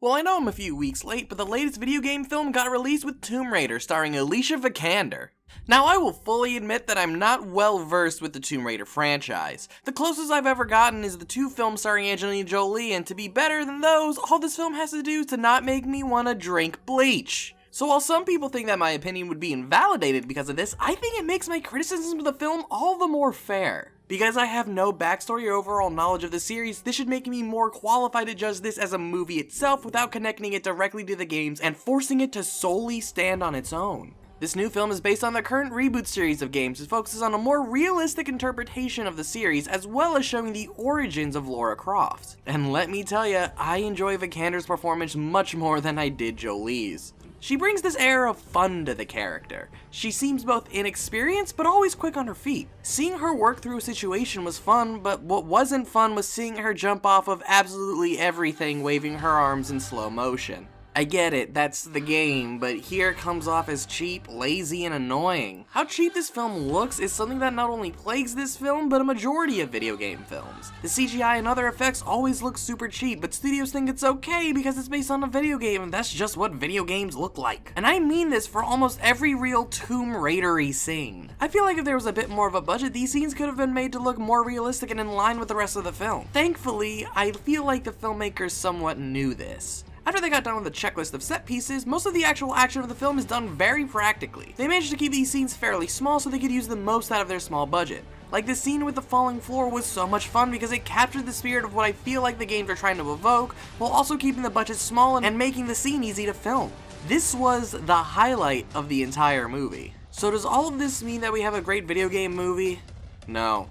Well, I know I'm a few weeks late, but the latest video game film got released with Tomb Raider starring Alicia Vikander. Now, I will fully admit that I'm not well versed with the Tomb Raider franchise. The closest I've ever gotten is the two films starring Angelina Jolie, and to be better than those, all this film has to do is to not make me want to drink bleach. So while some people think that my opinion would be invalidated because of this, I think it makes my criticism of the film all the more fair. Because I have no backstory or overall knowledge of the series, this should make me more qualified to judge this as a movie itself without connecting it directly to the games and forcing it to solely stand on its own. This new film is based on the current reboot series of games and focuses on a more realistic interpretation of the series as well as showing the origins of Lara Croft. And let me tell ya, I enjoy Vikander's performance much more than I did Jolie's. She brings this air of fun to the character. She seems both inexperienced but always quick on her feet. Seeing her work through a situation was fun, but what wasn't fun was seeing her jump off of absolutely everything waving her arms in slow motion. I get it, that's the game, but here it comes off as cheap, lazy, and annoying. How cheap this film looks is something that not only plagues this film, but a majority of video game films. The CGI and other effects always look super cheap, but studios think it's okay because it's based on a video game, and that's just what video games look like. And I mean this for almost every real Tomb Raider-y scene. I feel like if there was a bit more of a budget, these scenes could have been made to look more realistic and in line with the rest of the film. Thankfully, I feel like the filmmakers somewhat knew this. After they got done with the checklist of set pieces, most of the actual action of the film is done very practically. They managed to keep these scenes fairly small so they could use the most out of their small budget. Like the scene with the falling floor was so much fun because it captured the spirit of what I feel like the games are trying to evoke, while also keeping the budget small and making the scene easy to film. This was the highlight of the entire movie. So does all of this mean that we have a great video game movie? No.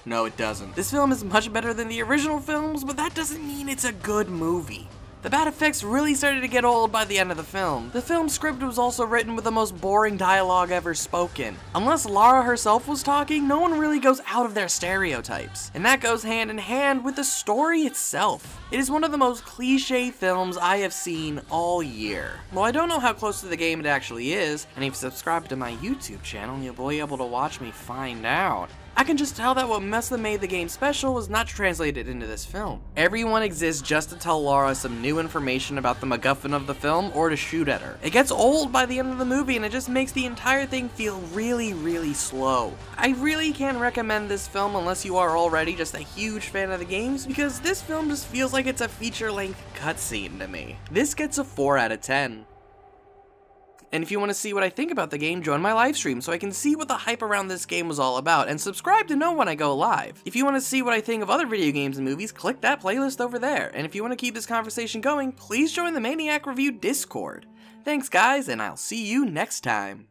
No, it doesn't. This film is much better than the original films, but that doesn't mean it's a good movie. The bad effects really started to get old by the end of the film. The film's script was also written with the most boring dialogue ever spoken. Unless Lara herself was talking, no one really goes out of their stereotypes. And that goes hand in hand with the story itself. It is one of the most cliche films I have seen all year. Well, I don't know how close to the game it actually is, and if you subscribe to my YouTube channel, you'll be able to watch me find out. I can just tell that what must have made the game special was not translated into this film. Everyone exists just to tell Lara some new information about the MacGuffin of the film or to shoot at her. It gets old by the end of the movie and it just makes the entire thing feel really slow. I really can't recommend this film unless you are already just a huge fan of the games because this film just feels like it's a feature-length cutscene to me. This gets a 4 out of 10. And if you want to see what I think about the game, join my live stream so I can see what the hype around this game was all about, and subscribe to know when I go live. If you want to see what I think of other video games and movies, click that playlist over there. And if you want to keep this conversation going, please join the Maniac Review Discord. Thanks guys, and I'll see you next time.